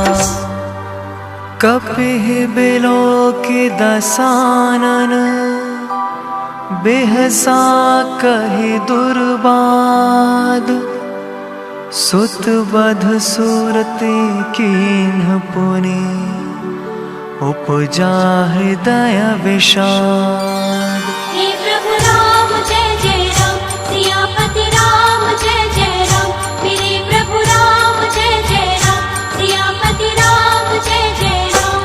कपि बिलोकि दसानन, बेहसा कहि दुर्बाद। सुत बध सुरति कीन्ह पुनि, उपजा हृदय विषाद। हे प्रभु राम जय जय राम, सियापति राम जय जय राम। मेरे प्रभु राम जय जय राम, सियापति राम जय जय राम।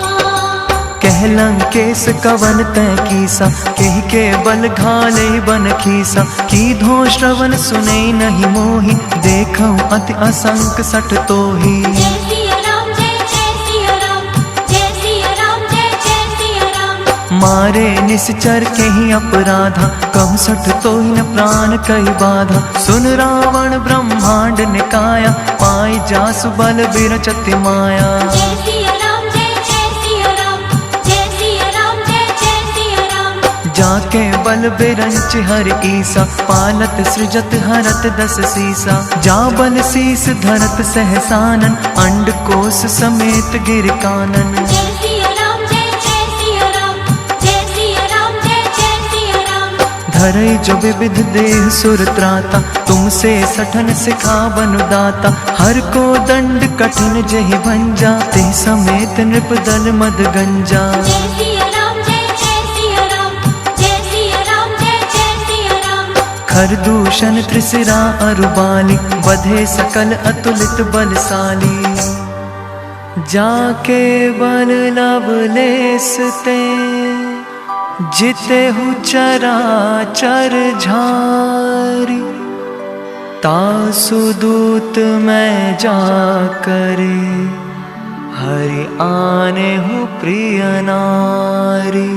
कह लंकेश कवन तै कीसा, केहि के बल घाले बन खीसा। कीधो श्रवण सुनै नहीं मोहि, देखऊ अति असंक सठ तोहि। जय सिया राम जय जय सिया राम, जय सिया राम जय जय सिया राम। मारे निश्चर केहि अपराधा, कहु सठ तोहि न प्राण कहि बाधा। सुन रावण ब्रह्मांड निकाया, पाई जासु बल बिरचति माया। जय सिया राम जय जय सिया राम, जय सिया राम जय जय सिया राम। जा जाके बल बिरंच हर ईसा, पालत सृजत हरत दस सीसा। जा बल शीस धरत सहसानन, अंड कोश समेत गिर कानन। जय सिया राम जय जय सिया राम, जय सिया राम जय जय सिया राम। धरई जो विविध देह सुर त्राता, तुमसे सठन सिखा बनुदाता। हर को दंड कठिन जहि भंजा, ते समेत नृप दल मद गंजा। जय सिया राम जय जय सिया राम, जय सिया राम जय जय सिया राम। खरदूषण त्रिशिरा अरुबाली, बधे सकल अतुलित बलशाली। जाके बल लवलेस ते, जितेहु चराचर झारी। तासु दूत मैं जाकरे, हरि आने हूँ प्रिय नारी।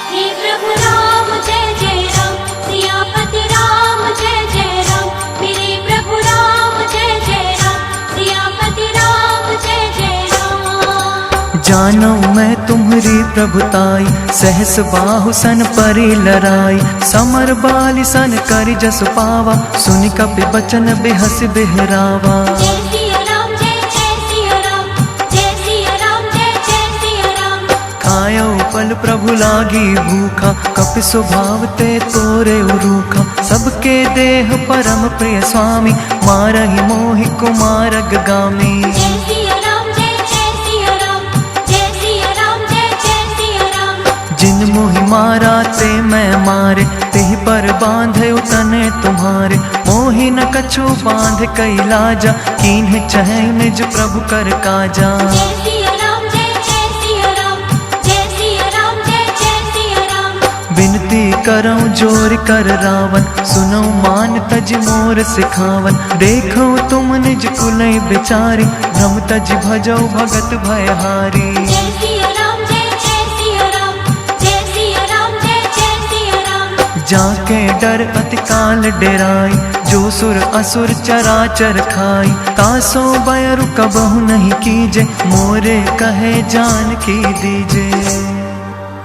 हे प्रभु राम जय जय राम, सियापति राम जय जय राम। मेरे प्रभु राम जय जय राम, सियापति राम जय जय राम। जानो मैं तुम्हारी प्रभुताई, सहस बाहु सन परी लराई। समर बाली सन करि जस पावा, सुनि कपि बचन बेहस बेहरावा। जय सिया राम जय जय सिया राम, जय सिया राम जय जय सिया राम। खायो पल प्रभु लागी भूखा, कपि स्वभाव ते तोरे रूखा। सबके देह परम प्रिय स्वामी, मारहि मोहि कुमारग गामी। जय सिया राम जय जय सिया राम, जय सिया राम जय जय सिया राम। जिन मोहि मारा ते मैं मारे, तेहि पर बांधे तने तुम्हारे। मोहि न कछु बांध कई लाजा, कीन्ह चहे निज प्रभु कर काजा। जय सिया राम जय जय सिया राम, जय सिया राम जय जय सिया राम। बिनती करऊं जोर कर रावण, सुनो मान तज मोर सिखावन। देखो तुम निज कुलई बिचारी, भ्रम तज भजो भगत भयहारी। जय सिया राम जय जय सिया राम, जय सिया राम जय जय सिया राम। जाके डर अति काल डेराई, जो सुर असुर चराचर खाई। तासो बयरु कबहु नहीं कीजे, मोरे कहे जान की दीजे।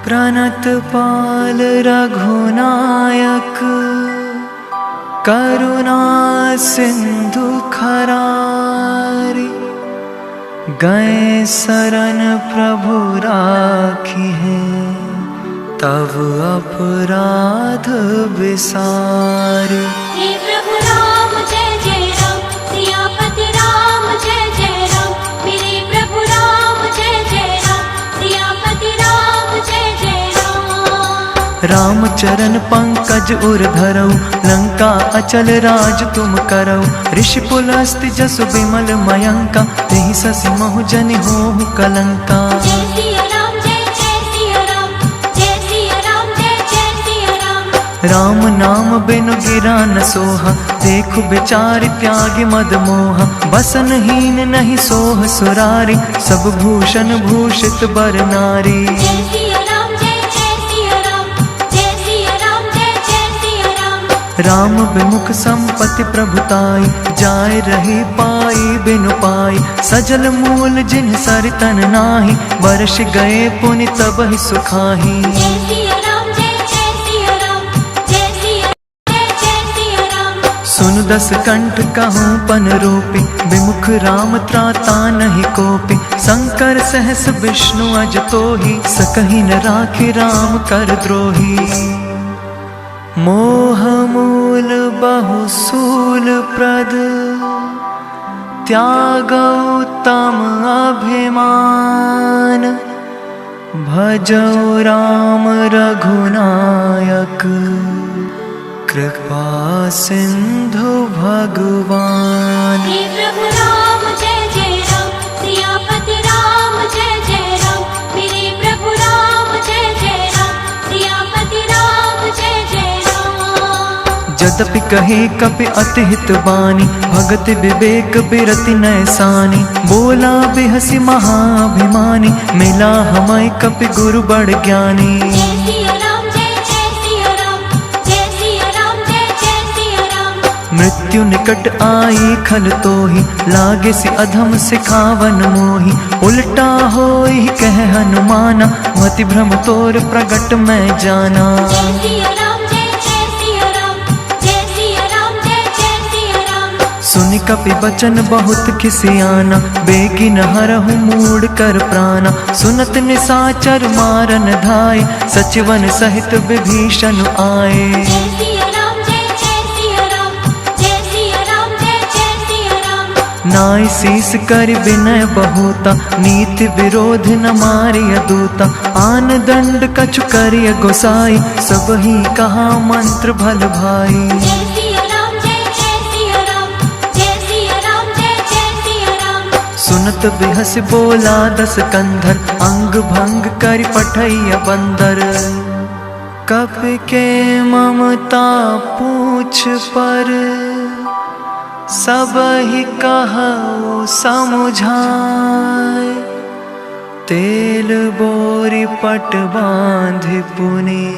प्रणत पाल रघुनायक, करुणा सिंधु खरारी। गए शरण प्रभु राखी है, तब अपराध विसारी। हे प्रभु राम जय जय राम, सियापति राम जय जय राम। मेरे प्रभु राम जय जय राम, सियापति राम जय जय राम। राम चरण पंकज उर धरऊ, लंका अचल राज तुम करऊ। ऋषि पुलस्ति जसु विमल मयंका, तेहि ससि महु जनि होहु कलंका। जय सिया राम जय जय सिया राम, जय सिया राम जय जय सिया राम। राम नाम बिनु गिरा न सोहा, देखु बिचारि त्यागी मद मोहा। बसनहीन नहीं सोह सुरारी, सब भूषण भूषित बर नारी। जय सिया राम जय जय सिया राम, जय सिया राम जय जय सिया राम। राम विमुख संपत्ति प्रभुताई, जाय रही पाई बिनु पाई। सजल मूल जिन सरतन नाही, वर्ष गए पुनि तब ही सुखाही। जय सिया राम जय जय सिया राम, जय सिया जय जय सिया राम। सुन दस कंठ कहूँ पन रूपी, विमुख राम त्राता नहीं कोपी। शंकर सहस विष्णु अज तोहि, सकहि न राखि राम कर द्रोही। मोह मूल बहुसूल प्रद, त्यागौ तम अभिमान। भजौ राम रघुनायक, कृपा सिंधु भगवान। हे प्रभु राम जय जय राम, सियापति राम जय जय राम। मेरे प्रभु राम जय जय राम, सियापति राम जय जय राम। जदपि कहे कपि अति हित बानी, भगत विवेक बिरति नैसानी। बोला बिहसी महाभिमानी, मिला हमै कपि गुरु बड़ ज्ञानी। जय सिया राम जय जय सिया राम, जय सिया राम जय जय सिया राम। मृत्यु निकट आई खल तोहि, लागे सि अधम सिखावन मोहि। उल्टा होई कह हनुमाना, मति भ्रम तोर प्रगट मैं जाना। जय सिया राम जय जय सिया राम, जय सिया राम जय जय सिया राम। सुनि कपि बचन बहुत खिसियाना, बेगिन हरहु मूड कर प्राणा। सुनत निसाचर मारन धाय, सचिवन सहित विभीषण आए। जय सिया राम जय जय सिया राम, जय सिया राम जय जय सिया राम। नाई शीस कर विनय बहुता, नीति विरोध न मारिय दूता। आन दंड कछु करिय गोसाई, सब ही कहा मंत्र भल भाई। जय सिया राम जय जय सिया राम, जय सिया राम जय जय सिया राम। सुनत बिहस बोला दस कंधर, अंग भंग कर पठैया बंदर। कपि के ममता पूछ पर, सब ही कहु समुझाय। तेल बोरी पट बांध पुनि,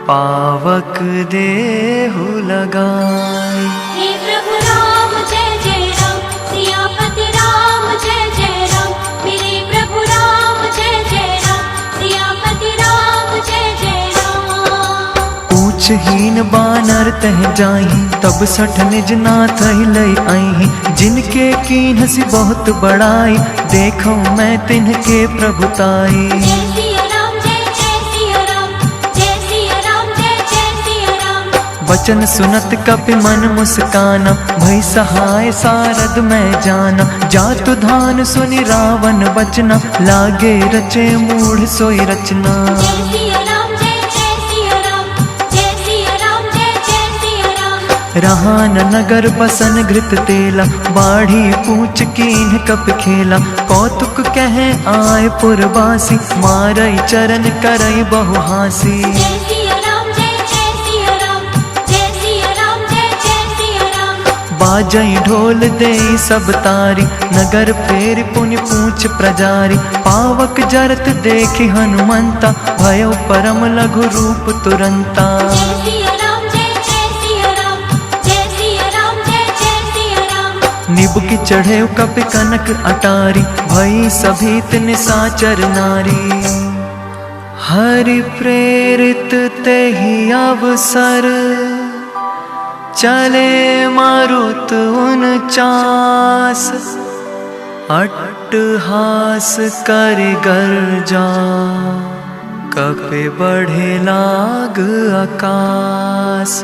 पावक देहु लगाय। हे प्रभु राम जय जय राम, सियापति राम जय जय राम। मेरे प्रभु राम जय जय राम, सियापति राम जय जय राम। पूछहीन बानर तह जाहि, तब सठ निज नाथ लय आहि। जिनके कीन्हसि बहुत बड़ाई, देखो मैं तिनके प्रभुताई। जय सिया राम जय जय सिया राम, जय सिया राम जय जय सिया राम। वचन सुनत कपि मन मुस्काना, भई सहाय सारद मैं जाना। जातु धान सुनि रावण बचना, लागे रचे मूढ़ सोई रचना। जय सिया राम जय जय सिया राम, जय सिया राम जय जय सिया राम। रहान नगर बसन घृत तेला, बाढ़ी पूछ कीन्ह कपि खेला। कौतुक कहे आए पुरवासी, मारई चरण करई बहु हासी। जय सिया राम जय जय सिया राम, जय सिया राम जय जय सिया राम। बाजई ढोल देई सब तारी, नगर फेर पुनि पूछ प्रजारी। पावक जरत देखि हनुमंता, भयो परम लघु रूप तुरंता। जय सिया राम जय जय सिया राम, जय सिया राम जय जय सिया राम। निबुक चढ़े कपि कनक अटारी, भई सभीत निसाचर नारी। हरि प्रेरित तेहि अवसर, चले मारुत 49। अट्टहास कर गर्जा, कपि बढ़े लाग आकाश।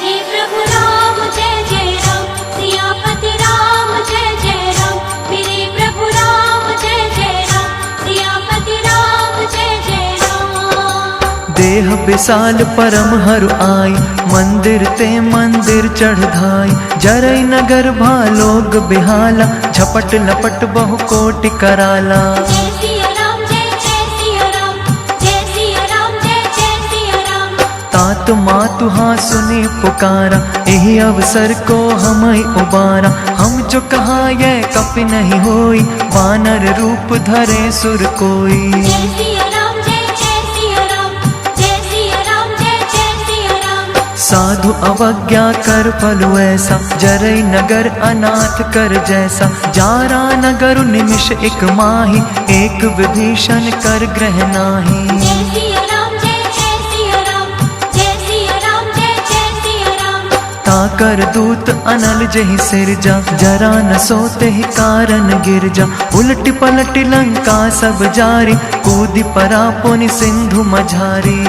हे प्रभु राम जय जय राम, सियापति राम जय जय राम। मेरे प्रभु राम जय जय राम, सियापति राम जय जय राम। देह विशाल परम हरु आई, मंदिर ते मंदिर चढ़ धाई। जरई नगर भालोग बिहाला, झपट लपट बहु कोटि कराला। जय सिया राम जय जय सिया राम, जय सिया राम जय जय सिया राम। तात मातु हाँ सुनी पुकारा, यही अवसर को हमई उबारा। हम जो कहा यह कपि नहीं होई, वानर रूप धरे सुर कोई। जय सिया राम जय जय सिया राम, जय सिया राम जय जय सिया राम। साधु अवज्ञा कर फलु ऐसा, जरई नगर अनाथ कर जैसा। जारा नगर निमिष एक माही, एक विभीषण कर ग्रह नाही। जय सिया राम जय जय सिया राम, जय सिया राम जय जय सिया राम। ताकर दूत अनल जहि सिरजा, जरा न सोते ही कारण गिरजा। उलटी पलटी लंका सब जारी, कूदी परा पुनि सिंधु मझारी।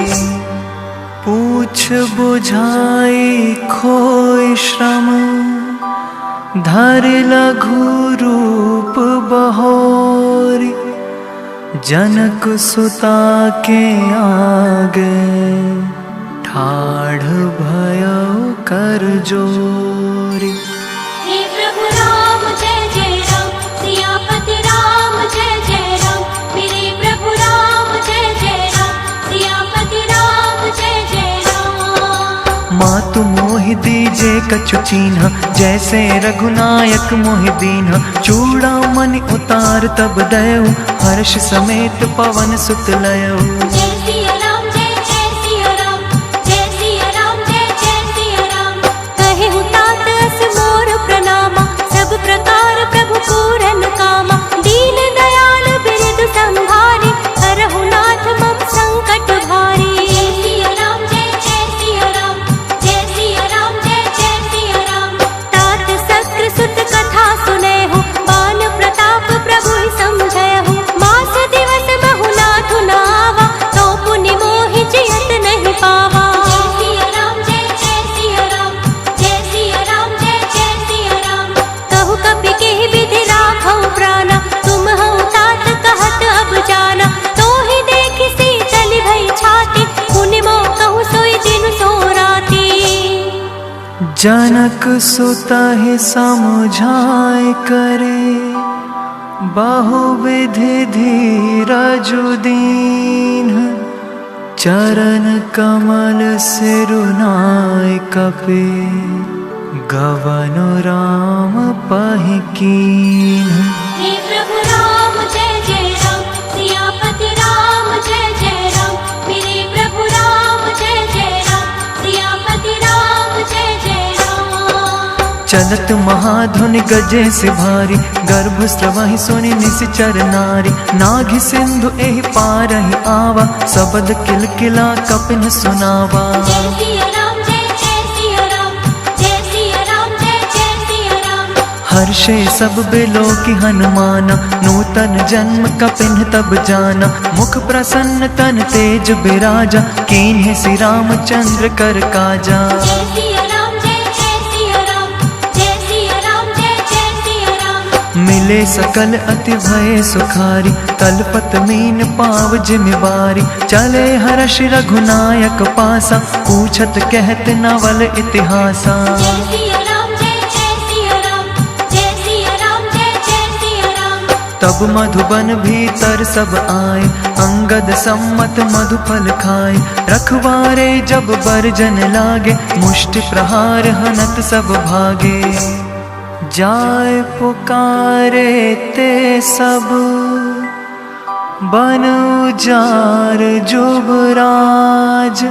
पूछ बुझाई खोई श्रम, धरि लघु रूप बहोरी। जनक सुता के आगे, ठाढ़ भयो कर जोरी। हे प्रभु राम जय जय राम, सियापति राम जय जय राम। मेरे प्रभु राम जय जय राम, सियापति राम जय जय राम। मातु मोहि दीजे कछु चीन्हा, जैसे रघुनायक मोहि दीन्हा। चूड़ामणि उतार तब दयऊ, हर्ष समेत पवन सुत लयऊ। जय सिया राम जय जय सिया राम, जय सिया राम जय जय सिया राम। जनक सुतहि समझाए करे, बहुविधि धीरजु दीन्ह। चरण कमल सिरुनाय कपे, गवनु राम पहि कीन्ह। हे प्रभु राम जय जय राम, सियापति राम जय जय राम। मेरे प्रभु राम जय जय राम, सियापति राम जय जय राम। चलत महाधुनि गजे से भारी, गर्भ स्रवहि सुनि निशिचर नारी। नाघि सिंधु एहि पारहि आवा, सबद किलकिला कपिन सुनावा। जय सिया राम जय जय सिया राम, जय सिया राम जय जय सिया राम। हर्षे सब बिलोकि हनुमाना, नूतन जन्म कपिन तब जाना। मुख प्रसन्न तन तेज बिराजा, कीन्हे श्री रामचंद्र कर काजा। जय सिया राम जय जय सिया राम, जय सिया राम जय जय सिया राम। मिले सकल अति भय सुखारी, तलपत मीन पाव जिमिवारी। चले हर्ष रघुनायक पासा, पूछत कहत नवल इतिहासा। जय सिया राम जय जय सिया राम, जय सिया राम जय जय सिया राम। तब मधुबन भीतर सब आए, अंगद सम्मत मधुफल खाए। रखवारे जब बरजन लागे, मुष्टि प्रहार हनत सब भागे। जाय पुकारे ते सब, बन उजार जुबराज।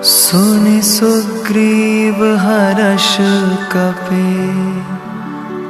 सुनि सुग्रीव हर्ष कपे,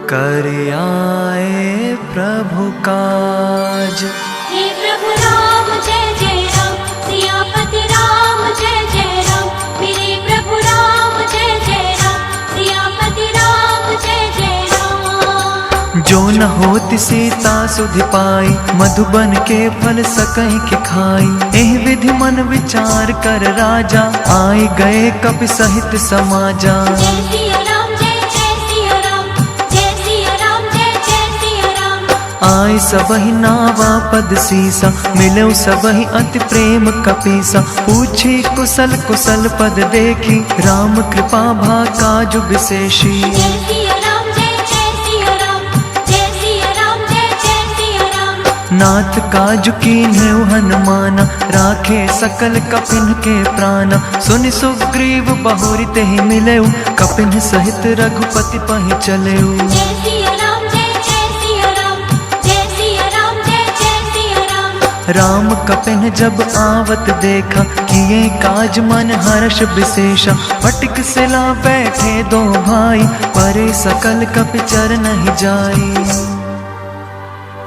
कर आए प्रभु काज। हे प्रभु राम जय जय राम, सियापति राम जय जय राम। मेरे प्रभु राम जय जय राम, सियापति राम जय जय राम। जो न होति सीता सुधि पाई, मधुबन के फल सकहि के खाई। एहि विधि मन विचार कर राजा, आई गए कपि सहित समाजा। जय सिया राम जय जय सिया राम, जय सिया राम जय जय सिया राम। आय सबहि नावा पद सीसा, मिलौ सबहि अति प्रेम कपीसा। पूछी कुशल कुशल पद देखी, राम कृपा भा काजु विशेषी। जय सिया राम जय जय सिया राम, जय सिया राम जय जय सिया राम। नाथ काजु कीन्हेउ हनुमाना, राखे सकल कपिन के प्राणा। सुनि सुग्रीव बहुरि तेहि मिलेउ, कपिन सहित रघुपति पहि चलेउ। जय सिया राम जय जय सिया राम, जय सिया राम जय जय सिया राम। राम कपिन जब आवत देखा, किए काज मन हर्ष विशेषा। फटिक सिला बैठे दो भाई, परे सकल कपि चरनहि जाई।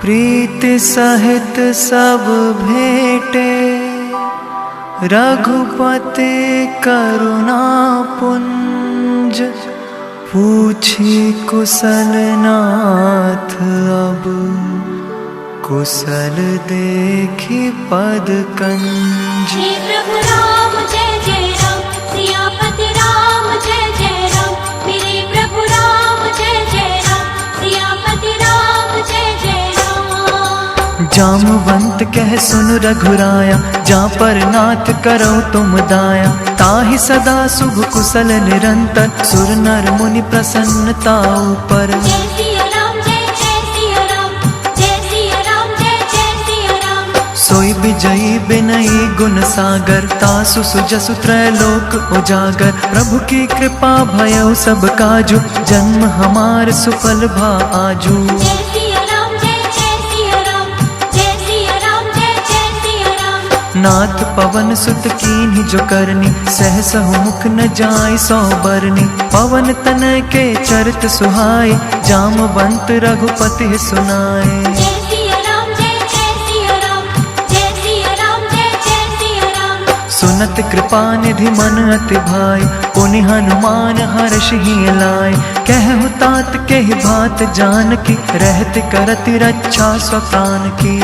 प्रीति सहित सब भेटे, रघुपति करुणा पुंज। पूछी कुशल नाथ अब, कुशल देखी पद कंज। हे प्रभु राम जय जय राम, सियापति राम जय जय राम। मेरे प्रभु राम जय जय राम, सियापति राम जय जय राम। जामवंत कह सुन रघुराया, जा पर नाथ करो तुम दाया। ताहि सदा शुभ कुशल निरंतर, सुर नर मुनि प्रसन्नता ऊपर। जय सिया राम जय जय सिया राम, जय सिया राम जय जय सिया राम। सोई विजयी बिनयी गुण सागर, तासु सुजसु त्रैलोक उजागर। प्रभु की कृपा भयउ सब काजू, जन्म हमार सुफल भा आजू। जय सिया राम जय जय सिया राम, जय सिया राम जय जय सिया राम। नाथ पवन सुत कीन्हि जो करनी, सहसहु मुख न जाय सौ बरनी। पवन तनय के चरित सुहाय, जामवंत रघुपति सुनाए। जय सिया राम जय जय सिया राम, जय सिया राम जय जय सिया राम। सुनत कृपा निधि मन अति भाई, पुनि हनुमान हर्षि लाय। कहु तात के बात जानकी, रहत करत रक्षा स्वप्रान की।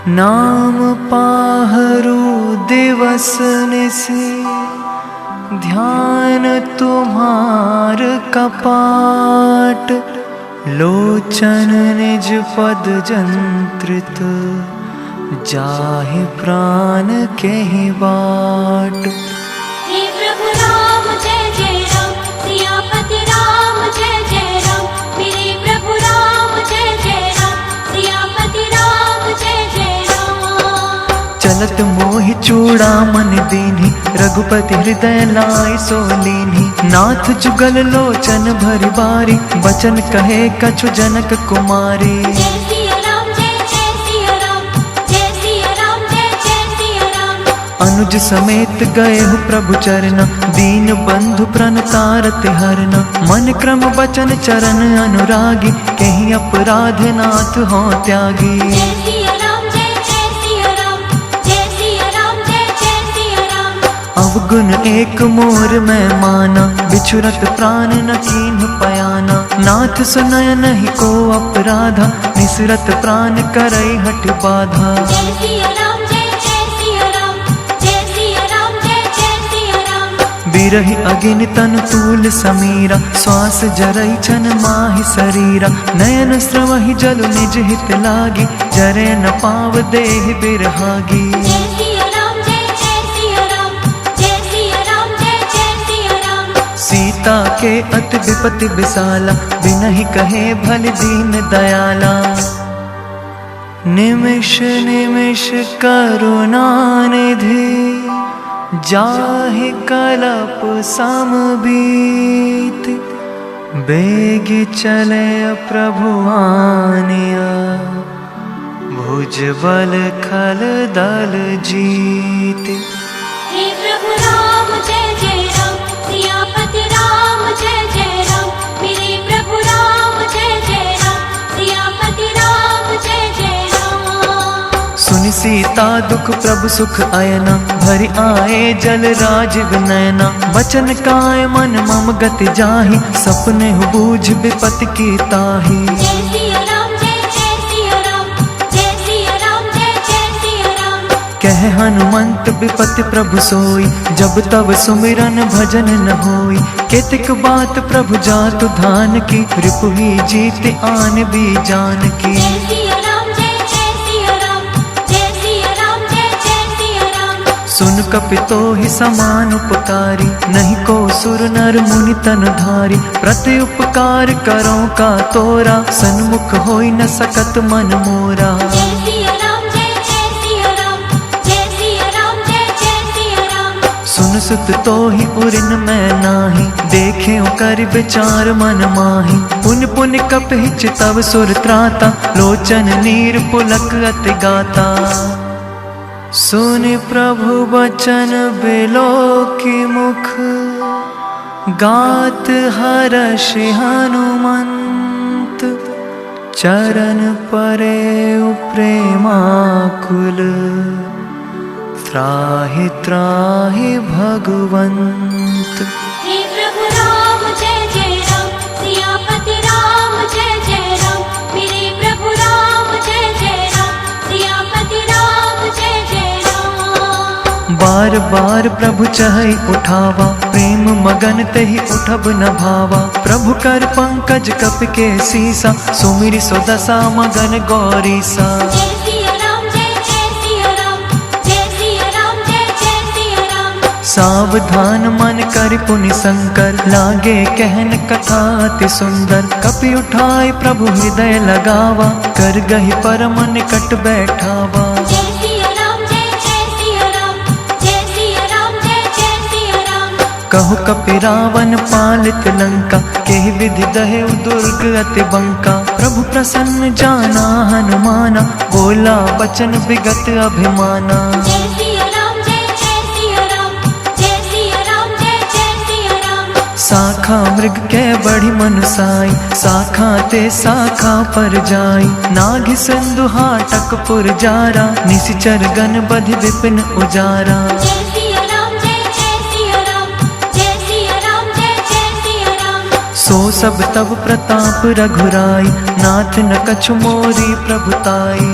नाम पाहरु दिवस निसि, ध्यान तुम्हार कपाट। लोचन निज पद जंत्रित, जाहि प्राण केहि बाट। हे प्रभु राम जय जय सियापति राम जय जय राम, मेरे प्रभु राम जय जय राम, सियापति राम जय जय राम। चलत मोहि चूड़ामन दीन्ही, रघुपति हृदय लाय सोलीन्ही। नाथ जुगल लोचन भरि बारी, बचन कहे कछु जनक कुमारी। जय सिया राम जय जय सिया राम, जय सिया राम जय जय सिया राम। अनुज समेत गए हो प्रभु चरण, दीन बंधु प्रण तारत हरन। मन क्रम बचन चरण अनुरागी, कहीं अपराध नाथ हो त्यागी। जय सिया राम जय जय सिया राम, जय सिया राम जय जय सिया राम। अवगुण एक मोर में माना, बिछुरत प्राण न कीन्ह पयाना। नाथ सुनय नहीं को अपराधा, निसरत प्राण करई हठ बाधा। जय सिया राम जय जय सिया राम, जय सिया राम जय जय सिया राम। बिरहि अगिन तन तूल समीरा, श्वास जरई छन माहि शरीरा। नयन स्रवहि जल निज हित लागी, जरे न पाव देह बिरहागी। जय सिया राम जय जय सिया राम, जय सिया राम जय जय सिया राम। सीता के अति विपति विसाला, बिनहि कहे भल दीन दयाला। निमिष निमिष करुणा निधि, जाहि कलप समबीत। बेगी चले प्रभु आनिया, भुज बल खल दल जीत। हे प्रभु राम जय जय राम, सियापति राम जय जय राम, मेरे प्रभु राम जय जय राम, सियापति राम जय जय राम। सुनि सीता दुख प्रभु सुख अयना, भरि आए जल राज विनयना। बचन काय मन मम गति जाहि, सपने बूझ विपति की ताहि। जय सिया राम जय जय सिया राम, जय सिया राम जय जय सिया राम। कह हनुमंत विपति प्रभु सोई, जब तब सुमिरन भजन न होई। केतिक बात प्रभु जातु धान की, रिपुहि जीत आन भी जान की। जय सिया राम जय जय सिया राम, जय सिया राम जय जय सिया राम। सुन कपितोहि समान उपकारी, नहीं को सुर नर मुनि तन धारी। प्रति उपकार करो का तोरा, सन्मुख होई न सकत मन मोरा। जय सिया राम जय जय सिया राम, जय सिया राम जय जय सिया राम। सुन सुत तोहि उरिन मैं नाही, देखे कर विचार मन माही। पुन पुन कपि चितव सुर त्राता, लोचन नीर पुलक अति गाता। सुनि प्रभु बचन बिलो की मुख, गात हर्षि हनुमंत। चरण परे प्रेमाकुल, त्राहि त्राहि भगवंत। हे प्रभु राम जय जय राम, सियापति राम जय जय राम, मेरे प्रभु राम जय जय राम, सियापति राम जय जय राम। बार बार प्रभु चहई उठावा, प्रेम मगन तहि उठब न भावा। प्रभु कर पंकज कप के सीसा, सुमिरि सो दशा मगन गौरीसा। जय सिया राम जय जय सिया राम, जय सिया राम जय जय सिया राम। सावधान मन कर पुनि शंकर, लागे कहन कथा अति सुंदर। कपि उठाए प्रभु हृदय लगावा, कर गहि परम निकट बैठावा। जय सिया राम जय जय सिया राम, जय सिया राम जय जय सिया राम। कहु कपि रावण पालित लंका, केहि विधि दहे दुर्ग अति बंका। प्रभु प्रसन्न जाना हनुमाना, बोला बचन विगत अभिमाना। जय सिया राम जय जय सिया राम, जय सिया राम जय जय सिया राम। शाखा मृग के बढ़ी मनुसाई, शाखा ते शाखा पर जाई। नाघि सिंधु हाटक पुर जारा, निशिचर गण बधि विपिन उजारा। जय सिया राम जय जय सिया राम, जय सिया राम जय जय सिया राम। सो सब तब प्रताप रघुराई, नाथ न कछु मोरी प्रभुताई।